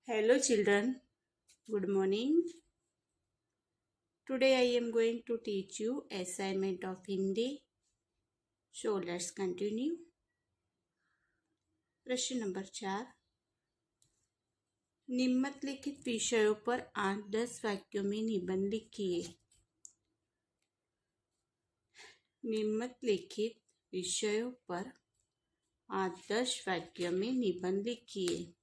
Hello children, good morning. Today I am going to teach you assignment of Hindi. So let's continue. प्रश्न number 4. निम्नलिखित विषयों पर 8-10 वाक्यों में निबंध लिखिए. निम्नलिखित विषयों पर 8-10 वाक्यों में निबंध लिखिए.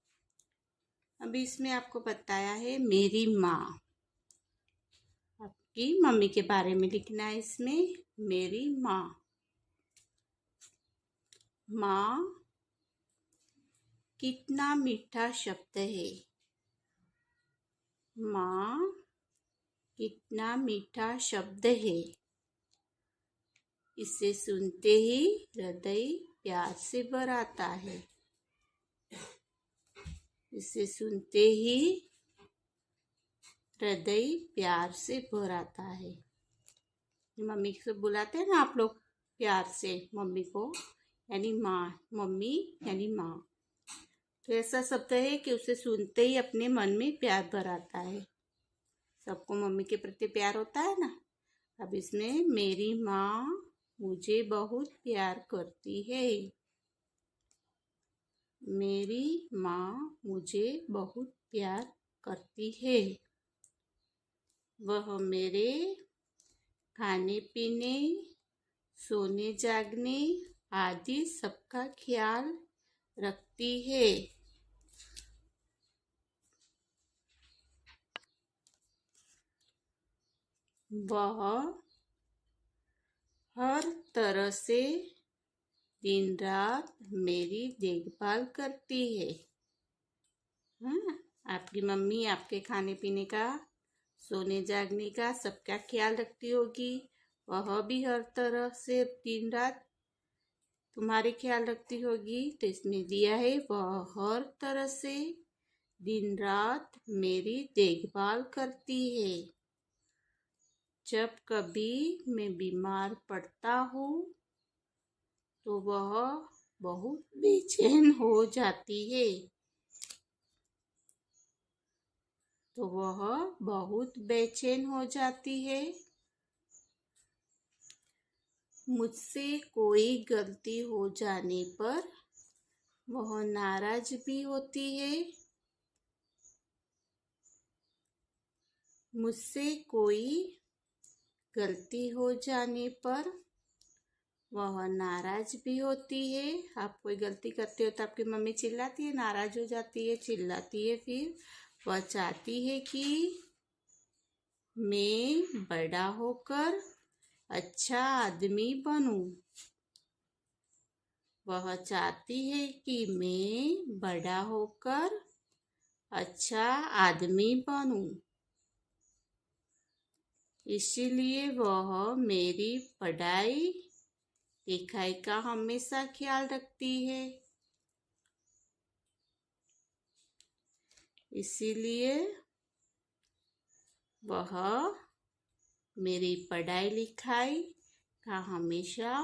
अभी इसमें आपको बताया है मेरी माँ. आपकी मम्मी के बारे में लिखना है इसमें. मेरी माँ. माँ कितना मीठा शब्द है. माँ कितना मीठा शब्द है. इसे सुनते ही हृदय प्यार से भर आता है. इसे सुनते ही हृदय प्यार से भर आता है. मम्मी से बुलाते हैं ना आप लोग प्यार से मम्मी को, यानी माँ. मम्मी यानी माँ. तो ऐसा शब्द है कि उसे सुनते ही अपने मन में प्यार भर आता है. सबको मम्मी के प्रति प्यार होता है ना. अब इसमें मेरी माँ मुझे बहुत प्यार करती है. मेरी माँ मुझे बहुत प्यार करती है. वह मेरे खाने पीने, सोने जागने आदि सबका ख्याल रखती है. वह हर तरह से दिन रात मेरी देखभाल करती है. हाँ, आपकी मम्मी आपके खाने पीने का, सोने जागने का सबका ख्याल रखती होगी. वह भी हर तरह से दिन रात तुम्हारे ख्याल रखती होगी. तो इसमें दिया है वह हर तरह से दिन रात मेरी देखभाल करती है. जब कभी मैं बीमार पड़ता हूँ तो वह बहुत बेचैन हो जाती है. तो वह बहुत बेचैन हो जाती है. मुझसे कोई गलती हो जाने पर वह नाराज भी होती है. मुझसे कोई गलती हो जाने पर वह नाराज भी होती है. आप कोई गलती करते हो तो आपकी मम्मी चिल्लाती है, नाराज हो जाती है, चिल्लाती है. फिर वह चाहती है कि मैं बड़ा होकर अच्छा आदमी बनूं. वह चाहती है कि मैं बड़ा होकर अच्छा आदमी बनूं. इसीलिए वह मेरी पढ़ाई लिखाई का हमेशा ख्याल रखती है. इसीलिए वह मेरी पढ़ाई लिखाई का हमेशा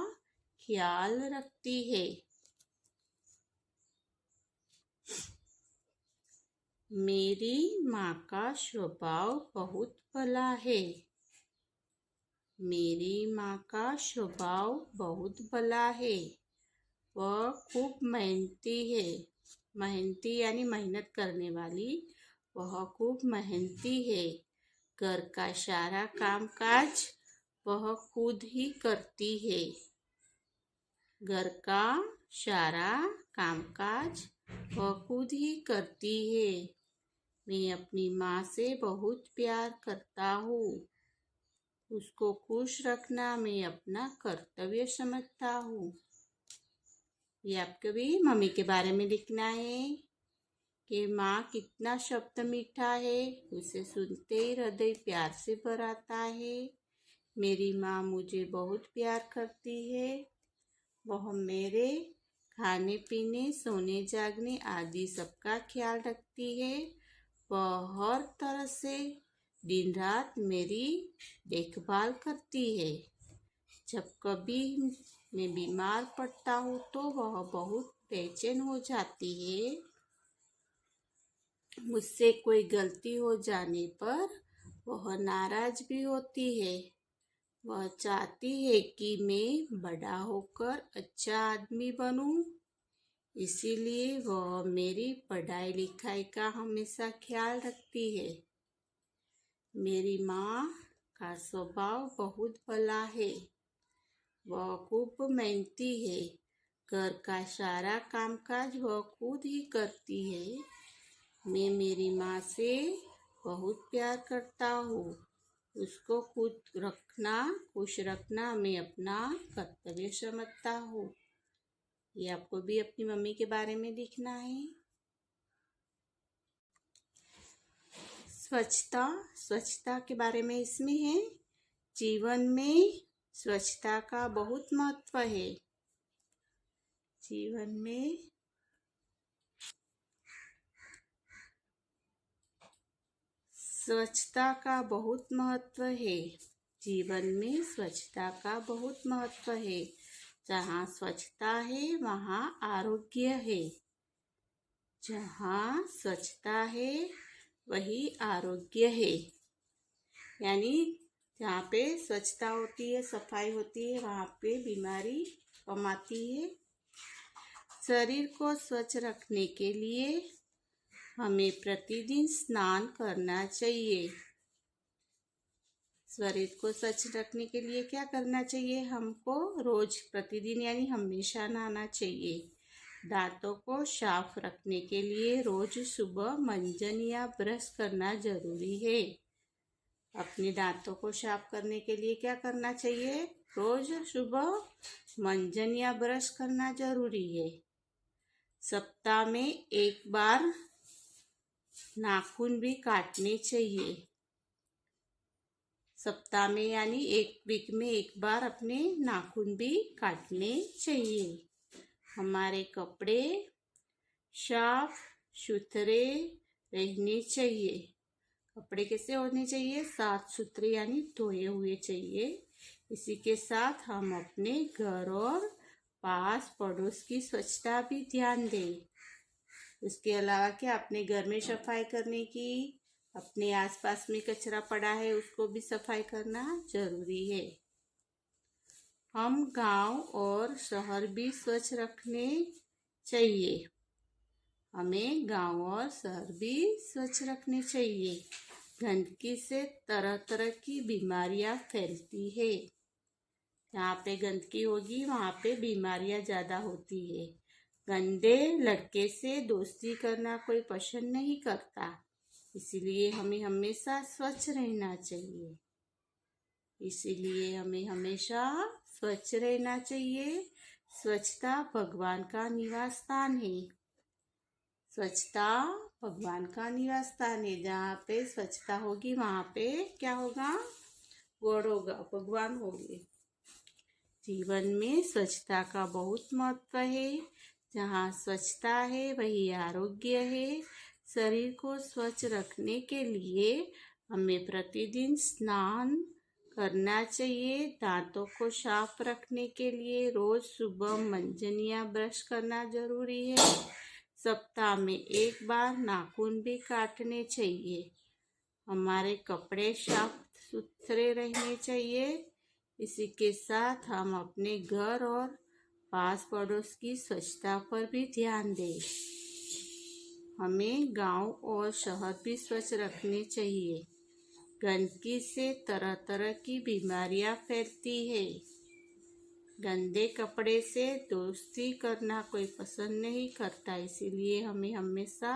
ख्याल रखती है. मेरी माँ का स्वभाव बहुत भला है. मेरी माँ का स्वभाव बहुत भला है. वह खूब मेहनती है. मेहनती यानी मेहनत करने वाली. वह खूब मेहनती है. घर का सारा कामकाज वह खुद ही करती है. घर का सारा कामकाज वह खुद ही करती है. मैं अपनी माँ से बहुत प्यार करता हूँ. उसको खुश रखना मैं अपना कर्तव्य समझता हूँ. ये आपको भी मम्मी के बारे में लिखना है कि माँ कितना शब्द मीठा है. उसे सुनते ही हृदय प्यार से भर आता है. मेरी माँ मुझे बहुत प्यार करती है. वह मेरे खाने पीने, सोने जागने आदि सबका ख्याल रखती है. वह हर तरह से दिन रात मेरी देखभाल करती है. जब कभी मैं बीमार पड़ता हूँ तो वह बहुत बेचैन हो जाती है. मुझसे कोई गलती हो जाने पर वह नाराज भी होती है। वह चाहती है कि मैं बड़ा होकर अच्छा आदमी बनूं, इसीलिए वह मेरी पढ़ाई लिखाई का हमेशा ख्याल रखती है। मेरी माँ का स्वभाव बहुत भला है। वह खूब मेहनती है। घर का सारा कामकाज वह खुद ही करती है। मैं मेरी माँ से बहुत प्यार करता हूँ। उसको खुश रखना मैं अपना कर्तव्य समझता हूँ। ये आपको भी अपनी मम्मी के बारे में लिखना है। स्वच्छता के बारे में इसमें है। जीवन में स्वच्छता का बहुत महत्व है। जीवन में स्वच्छता का बहुत महत्व है। जीवन में स्वच्छता का बहुत महत्व है। जहाँ स्वच्छता है वहाँ आरोग्य है। जहाँ स्वच्छता है वही आरोग्य है। यानी जहाँ पे स्वच्छता होती है, सफाई होती है, वहाँ पे बीमारी कम आती है। शरीर को स्वच्छ रखने के लिए हमें प्रतिदिन स्नान करना चाहिए। शरीर को स्वच्छ रखने के लिए क्या करना चाहिए? हमको रोज प्रतिदिन यानी हमेशा नहाना चाहिए। दांतों को साफ रखने के लिए रोज सुबह मंजन या ब्रश करना जरूरी है। अपने दांतों को साफ करने के लिए क्या करना चाहिए? रोज सुबह मंजन या ब्रश करना जरूरी है। सप्ताह में एक बार नाखून भी काटने चाहिए। सप्ताह में यानी एक वीक में एक बार अपने नाखून भी काटने चाहिए। हमारे कपड़े साफ सुथरे रहने चाहिए। कपड़े कैसे होने चाहिए? साफ सुथरे यानी धोए हुए चाहिए। इसी के साथ हम अपने घर और पास पड़ोस की स्वच्छता भी ध्यान दें। उसके अलावा क्या अपने घर में सफाई करने की, अपने आसपास में कचरा पड़ा है उसको भी सफाई करना जरूरी है। हम गांव और शहर भी स्वच्छ रखने चाहिए। हमें गांव और शहर भी स्वच्छ रखने चाहिए। गंदगी से तरह तरह की बीमारियां फैलती है। जहाँ पे गंदगी होगी वहाँ पे बीमारियां ज़्यादा होती है। गंदे लड़के से दोस्ती करना कोई पसंद नहीं करता, इसीलिए हमें हमेशा स्वच्छ रहना चाहिए। इसीलिए हमें हमेशा स्वच्छ रहना चाहिए। स्वच्छता भगवान का निवास स्थान है। स्वच्छता भगवान का निवास स्थान है। जहाँ पे स्वच्छता होगी वहाँ पे क्या होगा? गॉड होगा, भगवान होंगे। जीवन में स्वच्छता का बहुत महत्व है। जहाँ स्वच्छता है वही आरोग्य है। शरीर को स्वच्छ रखने के लिए हमें प्रतिदिन स्नान करना चाहिए। दांतों को साफ रखने के लिए रोज सुबह मंजन या ब्रश करना जरूरी है। सप्ताह में एक बार नाखून भी काटने चाहिए। हमारे कपड़े साफ सुथरे रहने चाहिए। इसी के साथ हम अपने घर और पास पड़ोस की स्वच्छता पर भी ध्यान दें। हमें गांव और शहर भी स्वच्छ रखने चाहिए। गंदगी से तरह तरह की बीमारियां फैलती है। गंदे कपड़े से दोस्ती करना कोई पसंद नहीं करता, इसीलिए हमें हमेशा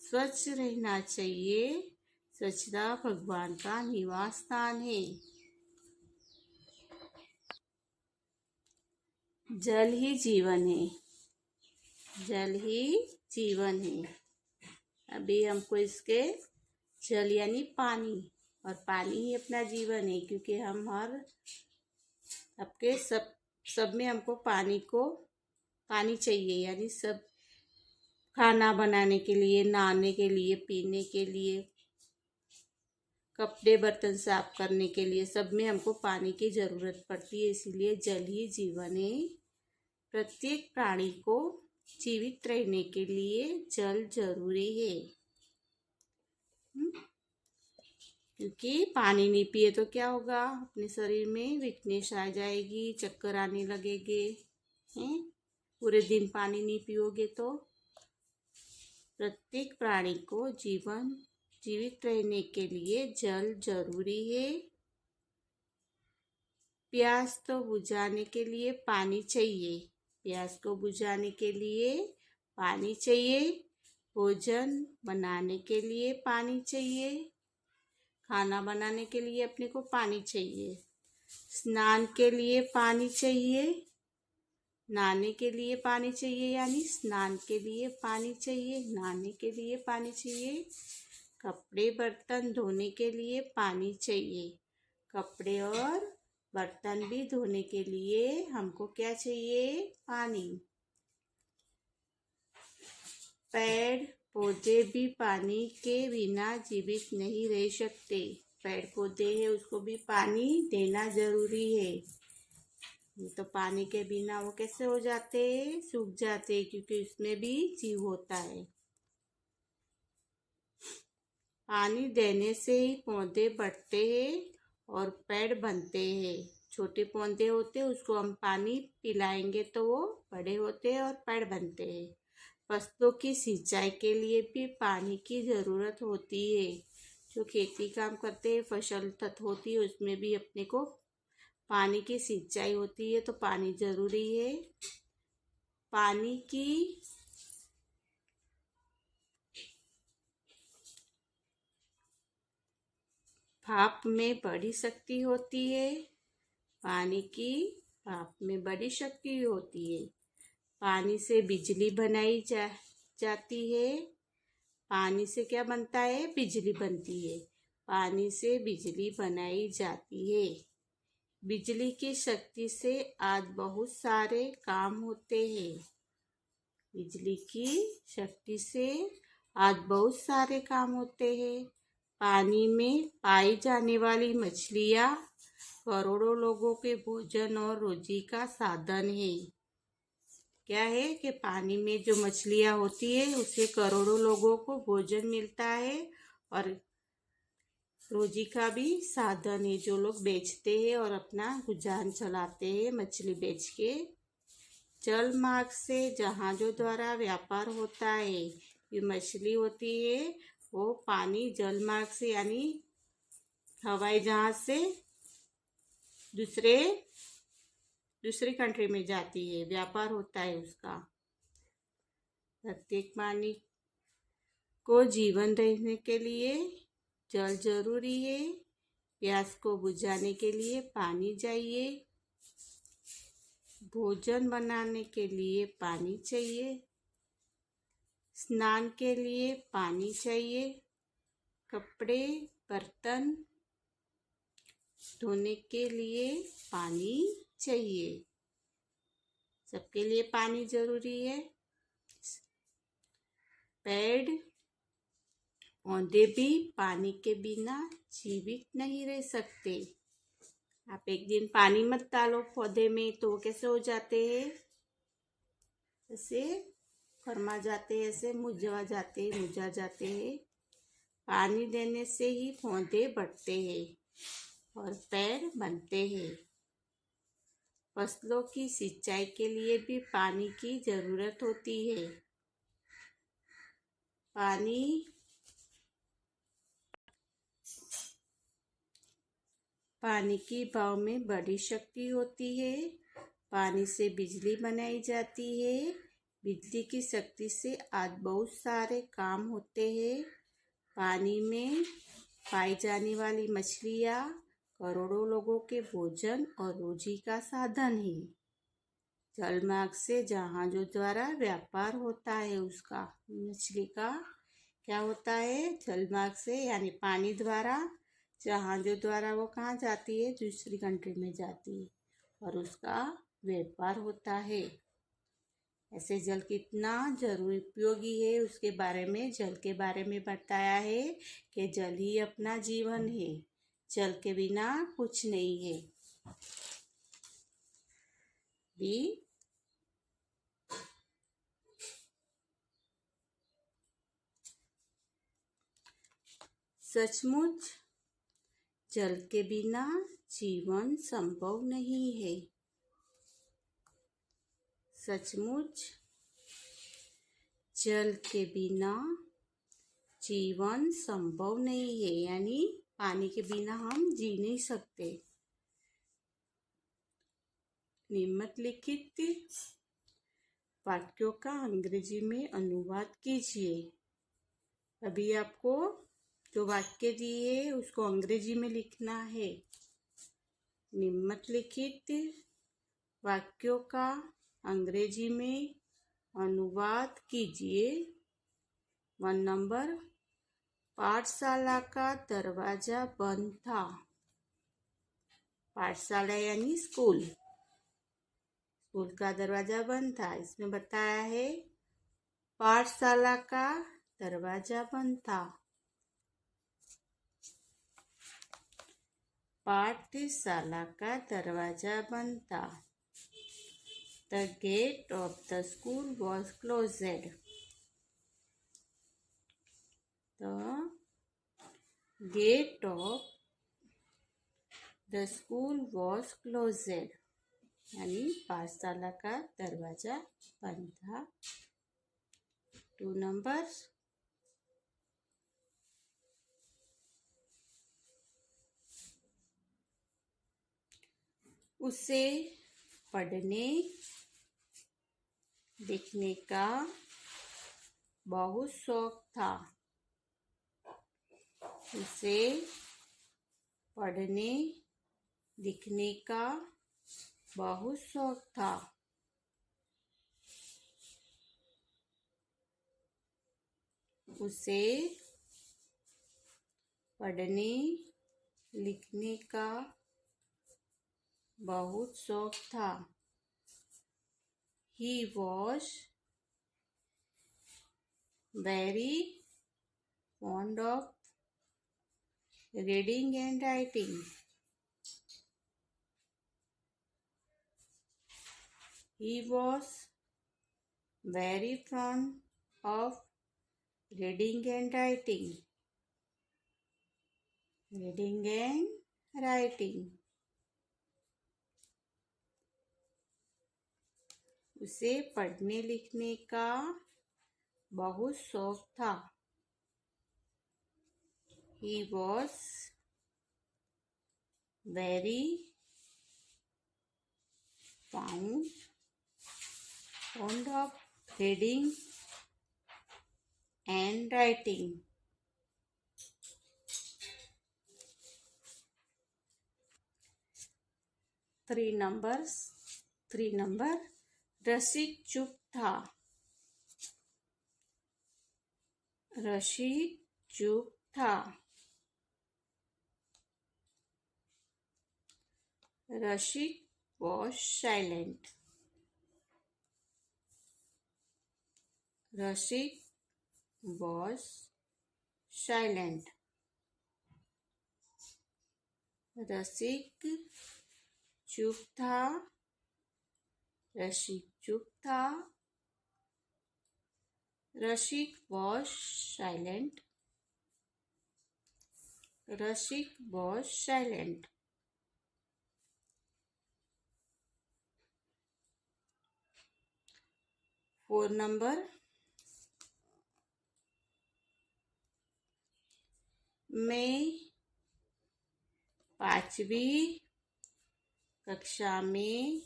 स्वच्छ रहना चाहिए। स्वच्छता भगवान का निवास स्थान है। जल ही जीवन है। जल ही जीवन है। अभी हमको इसके जल यानी पानी, और पानी ही अपना जीवन है, क्योंकि हम हर आपके सब में हमको पानी चाहिए। यानी सब खाना बनाने के लिए, नहाने के लिए, पीने के लिए, कपड़े बर्तन साफ करने के लिए, सब में हमको पानी की ज़रूरत पड़ती है। इसीलिए जल ही जीवन है। प्रत्येक प्राणी को जीवित रहने के लिए जल जरूरी है। हम्म? क्योंकि पानी नहीं पिए तो क्या होगा, अपने शरीर में वीकनेस आ जाएगी, चक्कर आने लगेंगे हैं। पूरे दिन पानी नहीं पियोगे तो। प्रत्येक प्राणी को जीवित रहने के लिए जल जरूरी है। प्यास तो बुझाने के लिए पानी चाहिए। प्यास को बुझाने के लिए पानी चाहिए। भोजन बनाने के लिए पानी चाहिए। खाना बनाने के लिए अपने को पानी चाहिए। स्नान के लिए पानी चाहिए। नहाने के लिए पानी चाहिए, यानी स्नान के लिए पानी चाहिए, नहाने के लिए पानी चाहिए। कपड़े बर्तन धोने के लिए पानी चाहिए। कपड़े और बर्तन भी धोने के लिए हमको क्या चाहिए? पानी। पेड़ पौधे भी पानी के बिना जीवित नहीं रह सकते। पेड़ पौधे है, उसको भी पानी देना जरूरी है। ये तो पानी के बिना वो कैसे हो जाते हैं? सूख जाते हैं, क्योंकि उसमें भी जीव होता है। पानी देने से ही पौधे बढ़ते हैं और पेड़ बनते हैं। छोटे पौधे होते हैं, उसको हम पानी पिलाएंगे तो वो बड़े होते हैं और पेड़ बनते हैं। फसलों की सिंचाई के लिए भी पानी की ज़रूरत होती है। जो खेती काम करते हैं, फसल तत होती है, उसमें भी अपने को पानी की सिंचाई होती है, तो पानी ज़रूरी है। पानी की भाप में बड़ी शक्ति होती है। पानी की भाप में बड़ी शक्ति होती है। पानी से बिजली बनाई जाती है। पानी से क्या बनता है? बिजली बनती है। पानी से बिजली बनाई जाती है। बिजली की शक्ति से आज बहुत सारे काम होते हैं। बिजली की शक्ति से आज बहुत सारे काम होते हैं। पानी में पाई जाने वाली मछलियाँ करोड़ों लोगों के भोजन और रोजी का साधन है। क्या है कि पानी में जो मछलियाँ होती है, उससे करोड़ों लोगों को भोजन मिलता है और रोजी का भी साधन है। जो लोग बेचते हैं और अपना गुजारा चलाते हैं मछली बेच के। जल मार्ग से जहाजों द्वारा व्यापार होता है। ये मछली होती है, वो पानी जल मार्ग से यानी हवाई जहाज से दूसरी कंट्री में जाती है, व्यापार होता है उसका। प्रत्येक प्राणी को जीवन रहने के लिए जल जरूरी है। प्यास को बुझाने के लिए पानी चाहिए। भोजन बनाने के लिए पानी चाहिए। स्नान के लिए पानी चाहिए। कपड़े बर्तन धोने के लिए पानी चाहिए। सबके लिए पानी जरूरी है। पेड़ पौधे भी पानी के बिना जीवित नहीं रह सकते। आप एक दिन पानी मत डालो पौधे में तो वो कैसे हो जाते हैं? ऐसे फरमा जाते हैं, ऐसे मुरझा जाते हैं। पानी देने से ही पौधे बढ़ते हैं और पेड़ बनते हैं। फसलों की सिंचाई के लिए भी पानी की जरूरत होती है। पानी की भाव में बड़ी शक्ति होती है। पानी से बिजली बनाई जाती है। बिजली की शक्ति से आज बहुत सारे काम होते हैं। पानी में पाई जाने वाली मछलियाँ करोड़ों लोगों के भोजन और रोजी का साधन है। जलमार्ग से जहाजों द्वारा व्यापार होता है, उसका मछली का क्या होता है? जलमार्ग से यानी पानी द्वारा, जहाजों द्वारा वो कहाँ जाती है? दूसरी कंट्री में जाती है और उसका व्यापार होता है। ऐसे जल कितना जरूरी उपयोगी है, उसके बारे में जल के बारे में बताया है कि जल ही अपना जीवन है। जल के बिना कुछ नहीं है। भी सचमुच जल के बिना जीवन संभव नहीं है। सचमुच जल के बिना जीवन संभव नहीं है, यानी पानी के बिना हम जी नहीं सकते। निम्नलिखित वाक्यों का अंग्रेजी में अनुवाद कीजिए। अभी आपको जो वाक्य दिए उसको अंग्रेजी में लिखना है। निम्नलिखित वाक्यों का अंग्रेजी में अनुवाद कीजिए। 1 नंबर, पाठशाला का दरवाजा बंद था। पाठशाला यानी स्कूल, स्कूल का दरवाजा बंद था। इसमें बताया है पाठशाला का दरवाजा बंद था। पाठशाला का दरवाजा बंद था। The gate of the school was closed. The gate of the school was closed. यानी पाठशाला का दरवाजा बंद था। 2 नंबर, उसे पढ़ने लिखने का बहुत शौक था। उसे पढ़ने लिखने का बहुत शौक था। उसे पढ़ने लिखने का बहुत शौक था। He was very fond of reading and writing. He was very fond of reading and writing. Reading and writing. उसे पढ़ने लिखने का बहुत शौक था। He was very fond of reading and writing. 3 number, रसिक चुप था। रसिक चुप था। रसिक was silent. Rasik was silent. रसिक चुप था। रसिक चुप था। रसिक was silent. Rasik was silent. 4 number, मैं 5वीं कक्षा में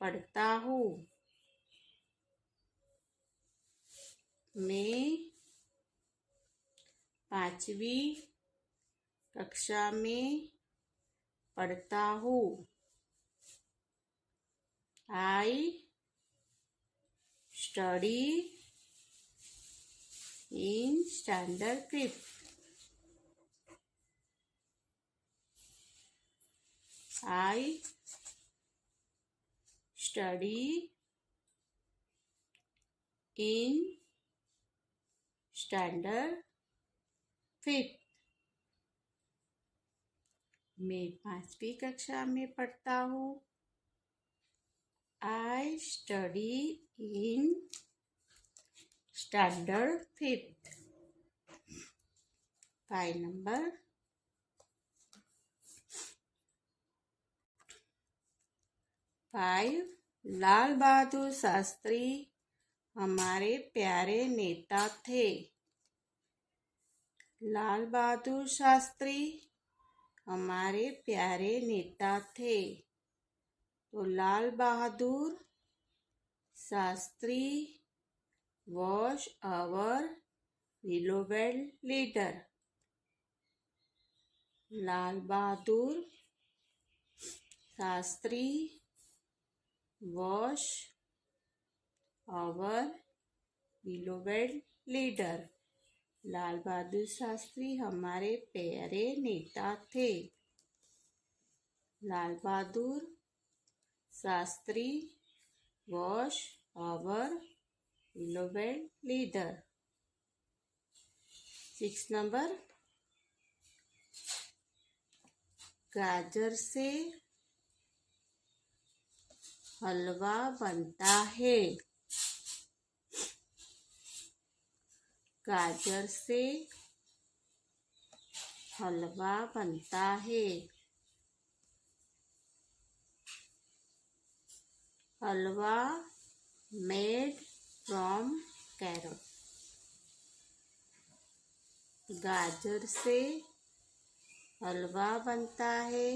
पढ़ता हूँ। मैं 5वीं कक्षा में पढ़ता हूँ। I study in standard 5th. I study in standard 5th. मैं 5वीं कक्षा में पढ़ता हूँ। I study in standard 5th. 5 number 5 लाल बहादुर शास्त्री हमारे प्यारे नेता थे। लाल बहादुर शास्त्री हमारे प्यारे नेता थे। तो लाल Bahadur Shastri was our beloved leader. Lal Bahadur Shastri was our beloved leader. लाल बहादुर शास्त्री हमारे प्यारे नेता थे। Lal Bahadur Shastri was our beloved leader. 6 number गाजर से हलवा बनता है। गाजर से हलवा बनता है। हलवा मेड फ्रॉम कैरट। गाजर से हलवा बनता है।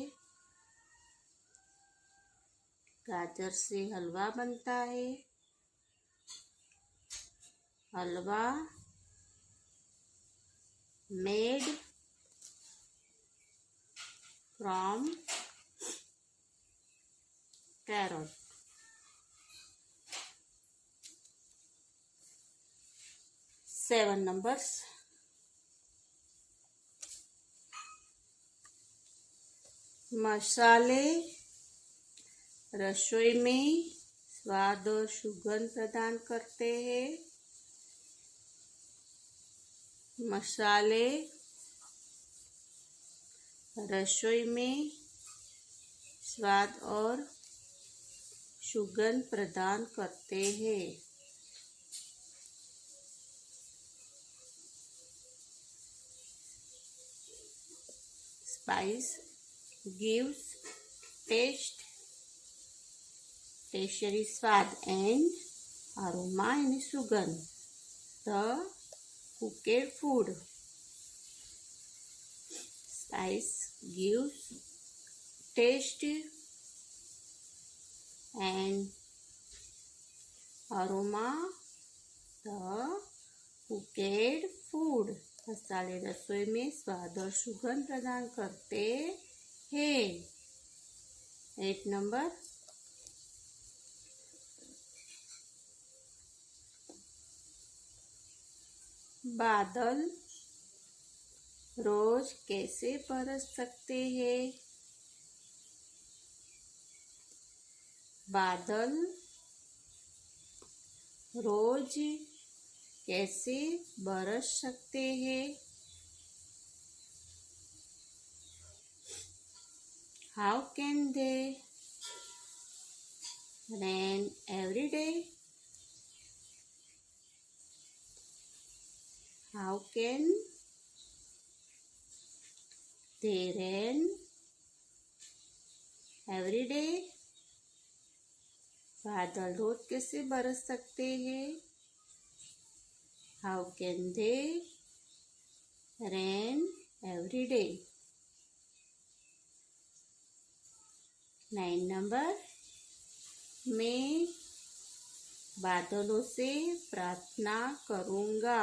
गाजर से हलवा बनता है। हलवा मेड फ्रॉम कैरट। 7 नंबर्स मसाले रसोई में स्वाद और सुगंध प्रदान करते हैं। मसाले रसोई में स्वाद और सुगंध प्रदान करते हैं। Spice gives टेस्टरी स्वाद and aroma and सुगंध। The cooked food. Spice gives taste and aroma the cooked food. मसाले रसोई में स्वाद और सुगंध प्रदान करते हैं। 8 नंबर बादल रोज कैसे बरस सकते हैं। बादल रोज कैसे बरस सकते हैं। How can they rain every day? How can they rain every day? बादल रोज कैसे बरस सकते हैं। How can they rain every day? 9 number मैं बादलों से प्रार्थना करूँगा।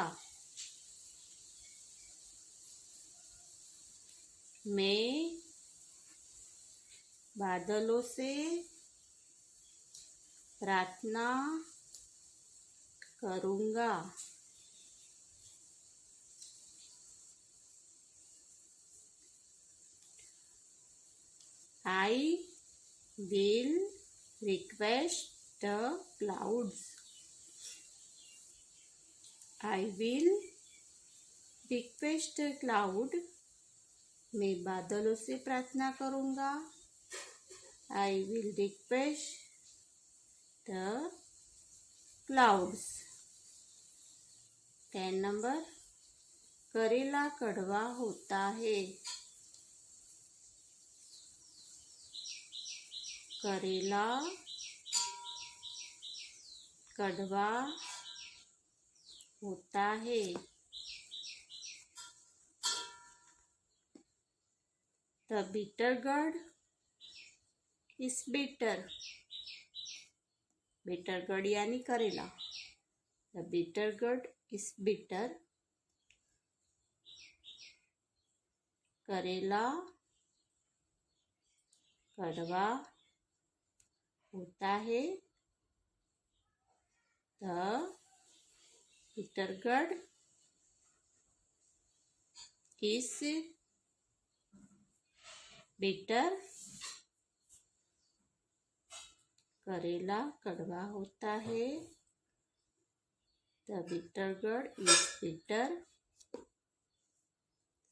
मैं बादलों से प्रार्थना करूँगा। I will request the clouds. I will request the cloud. मैं बादलों से प्रार्थना करूँगा। I will request the clouds. 10 number करेला कड़वा होता है। करेला कड़वा होता है। The bitter gourd is bitter. bitter gourd यानी करेला। The bitter gourd is bitter. करेला कड़वा होता है। The bitter gourd is bitter. करेला कड़वा होता है। The bitter gourd is bitter.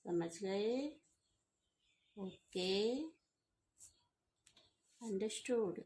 समझ गए? Okay, understood.